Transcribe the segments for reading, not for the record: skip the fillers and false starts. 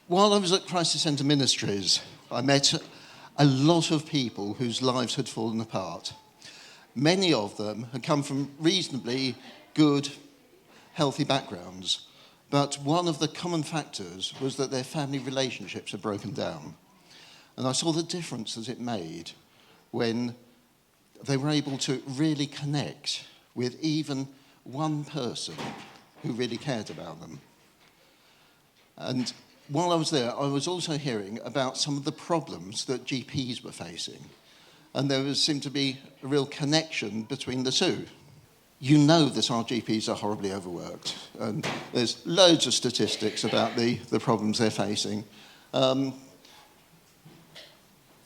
While I was at Crisis Centre Ministries, I met a lot of people whose lives had fallen apart. Many of them had come from reasonably good, healthy backgrounds, but one of the common factors was that their family relationships had broken down. And I saw the difference that it made when they were able to really connect with even one person who really cared about them. And while I was there, I was also hearing about some of the problems that GPs were facing. And there seemed to be a real connection between the two. You know that our GPs are horribly overworked. And there's loads of statistics about the problems they're facing.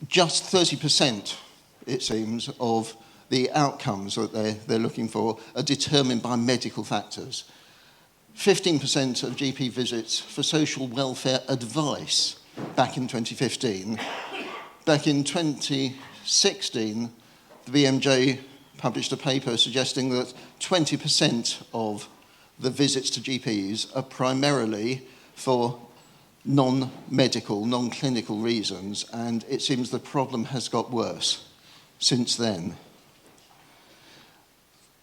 Just 30%, it seems, of the outcomes that they're looking for are determined by medical factors. 15% of GP visits for social welfare advice back in 2015. Back in 2016, the BMJ published a paper suggesting that 20% of the visits to GPs are primarily for non-medical, non-clinical reasons, and it seems the problem has got worse since then.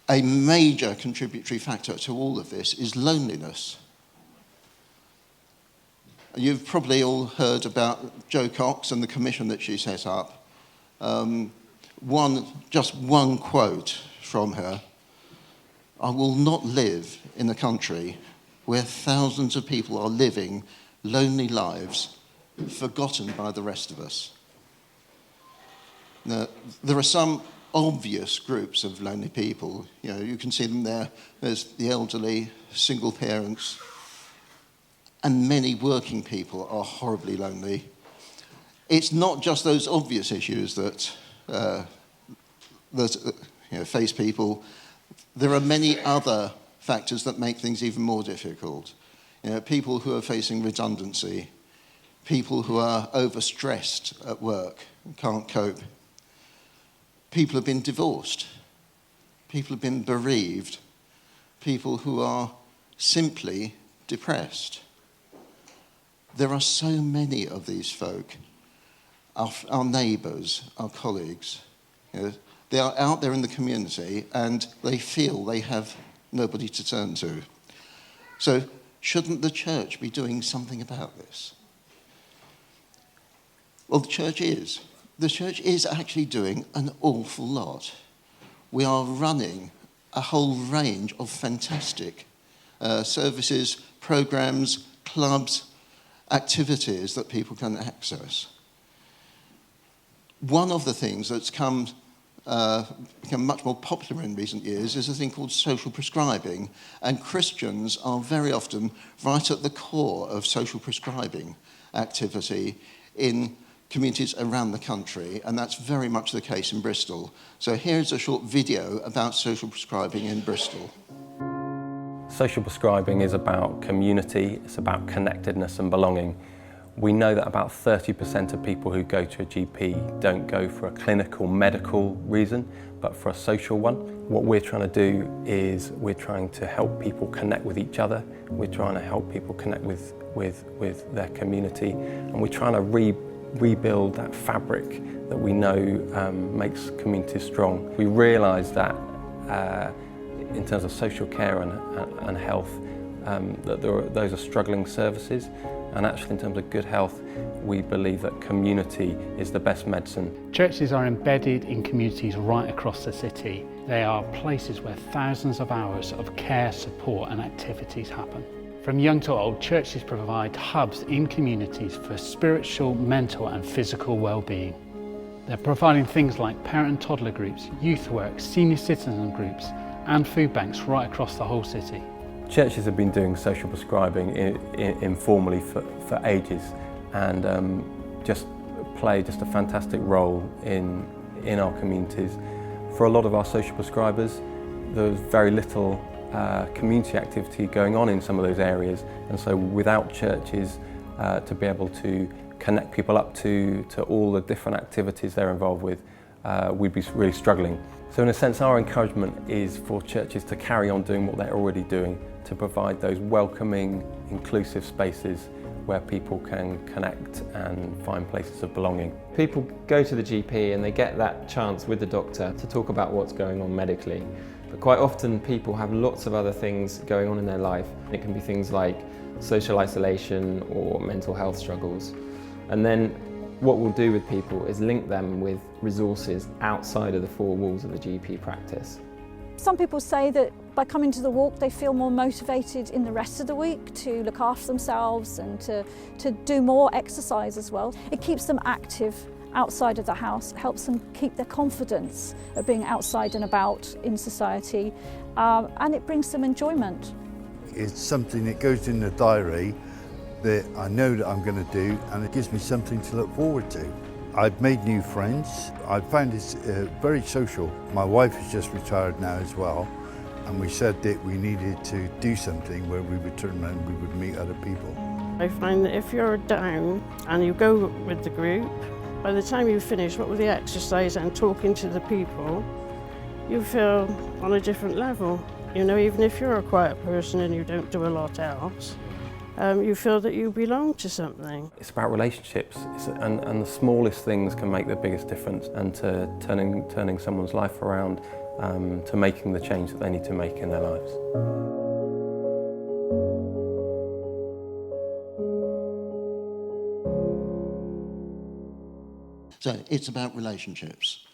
A major contributory factor to all of this is loneliness. You've probably all heard about Jo Cox and the commission that she set up. Just one quote from her: "I will not live in a country where thousands of people are living lonely lives, forgotten by the rest of us." Now, there are some obvious groups of lonely people. You know, you can see them there. There's the elderly, single parents, and many working people are horribly lonely. It's not just those obvious issues that face people. There are many other factors that make things even more difficult. You know, people who are facing redundancy, people who are overstressed at work and can't cope. People have been divorced, people have been bereaved, people who are simply depressed. There are so many of these folk, our neighbours, our colleagues. You know, they are out there in the community and they feel they have nobody to turn to. So shouldn't the church be doing something about this? Well, the church is. The church is actually doing an awful lot. We are running a whole range of fantastic services, programs, clubs, activities that people can access. One of the things that's become much more popular in recent years is a thing called social prescribing, and Christians are very often right at the core of social prescribing activity in communities around the country, and that's very much the case in Bristol. So here's a short video about social prescribing in Bristol. Social prescribing is about community, it's about connectedness and belonging. We know that about 30% of people who go to a GP don't go for a clinical, medical reason, but for a social one. What we're trying to do is we're trying to help people connect with each other, we're trying to help people connect with their community, and we're trying to rebuild that fabric that we know makes communities strong. We realise that in terms of social care and health, that those are struggling services, and actually in terms of good health, we believe that community is the best medicine. Churches are embedded in communities right across the city. They are places where thousands of hours of care, support and activities happen. From young to old, churches provide hubs in communities for spiritual, mental and physical well-being. They're providing things like parent and toddler groups, youth work, senior citizen groups and food banks right across the whole city. Churches have been doing social prescribing informally for ages, and just play a fantastic role in our communities. For a lot of our social prescribers, there's very little community activity going on in some of those areas, and so without churches to be able to connect people up to all the different activities they're involved with, we'd be really struggling. So in a sense, our encouragement is for churches to carry on doing what they're already doing, to provide those welcoming, inclusive spaces where people can connect and find places of belonging. People go to the GP and they get that chance with the doctor to talk about what's going on medically. But quite often people have lots of other things going on in their life. It can be things like social isolation or mental health struggles. And then what we'll do with people is link them with resources outside of the four walls of the GP practice. Some people say that by coming to the walk they feel more motivated in the rest of the week to look after themselves and to do more exercise as well. It keeps them active outside of the house, helps them keep their confidence of being outside and about in society, and it brings them enjoyment. It's something that goes in the diary that I know that I'm going to do, and it gives me something to look forward to. I've made new friends. I found it's very social. My wife has just retired now as well, and we said that we needed to do something where we would turn around and we would meet other people. I find that if you're down and you go with the group, by the time you finish what with the exercise and talking to the people, you feel on a different level. You know, even if you're a quiet person and you don't do a lot else, you feel that you belong to something. It's about relationships, and the smallest things can make the biggest difference, and to turning someone's life around, to making the change that they need to make in their lives. So it's about relationships.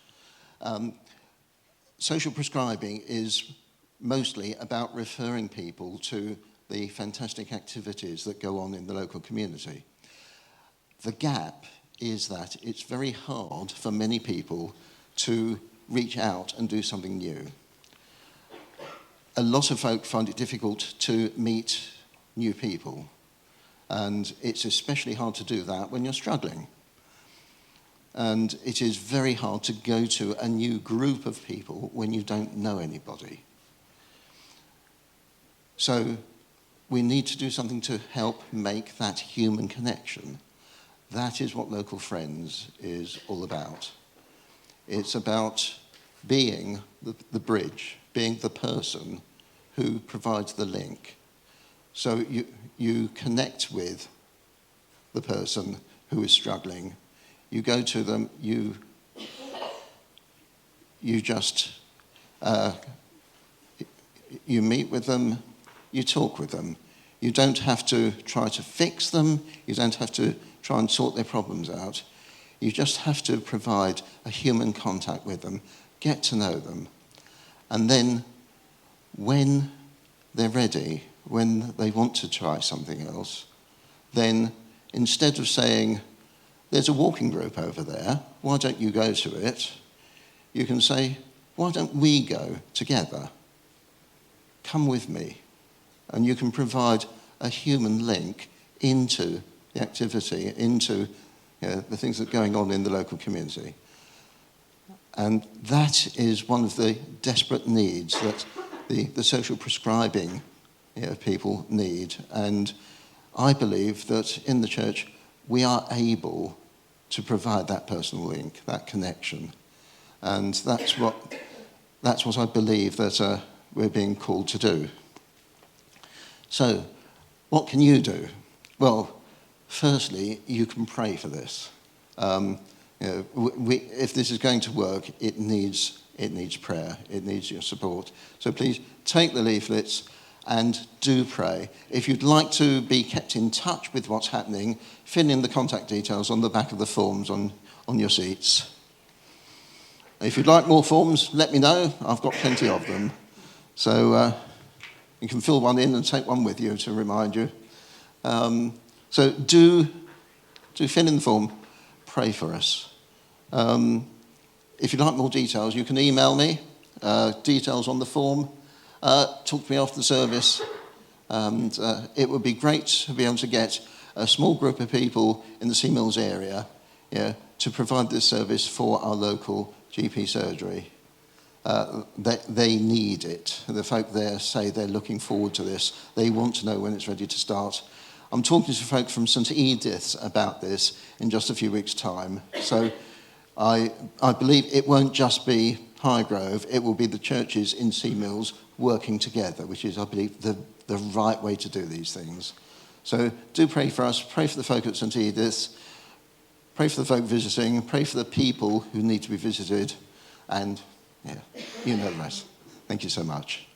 Social prescribing is mostly about referring people to the fantastic activities that go on in the local community. The gap is that it's very hard for many people to reach out and do something new. A lot of folk find it difficult to meet new people, and it's especially hard to do that when you're struggling. And it is very hard to go to a new group of people when you don't know anybody. So we need to do something to help make that human connection. That is what Local Friends is all about. It's about being the bridge, being the person who provides the link. So you connect with the person who is struggling. You go to them, you just, you meet with them, you talk with them. You don't have to try to fix them. You don't have to try and sort their problems out. You just have to provide a human contact with them, get to know them. And then when they're ready, when they want to try something else, then instead of saying, there's a walking group over there, why don't you go to it? You can say, why don't we go together? Come with me. And you can provide a human link into the activity, into the things that are going on in the local community. And that is one of the desperate needs that the social prescribing people need. And I believe that in the church we are able to provide that personal link, that connection. And that's what I believe that we're being called to do. So, what can you do? Well, firstly, you can pray for this. If this is going to work, it needs prayer. It needs your support. So please take the leaflets and do pray. If you'd like to be kept in touch with what's happening, fill in the contact details on the back of the forms on your seats. If you'd like more forms, let me know. I've got plenty of them. So you can fill one in and take one with you to remind you. So do fill in the form, pray for us. If you'd like more details, you can email me, details on the form. Talk to me after the service. And it would be great to be able to get a small group of people in the Sea Mills area to provide this service for our local GP surgery. They need it. The folk there say they're looking forward to this. They want to know when it's ready to start. I'm talking to folk from St Edith's about this in just a few weeks' time. So I believe it won't just be Highgrove, it will be the churches in Sea Mills working together, which is, I believe, the right way to do these things. So do pray for us, pray for the folk at St Edith's, pray for the folk visiting, pray for the people who need to be visited, and yeah, you know the rest. Thank you so much.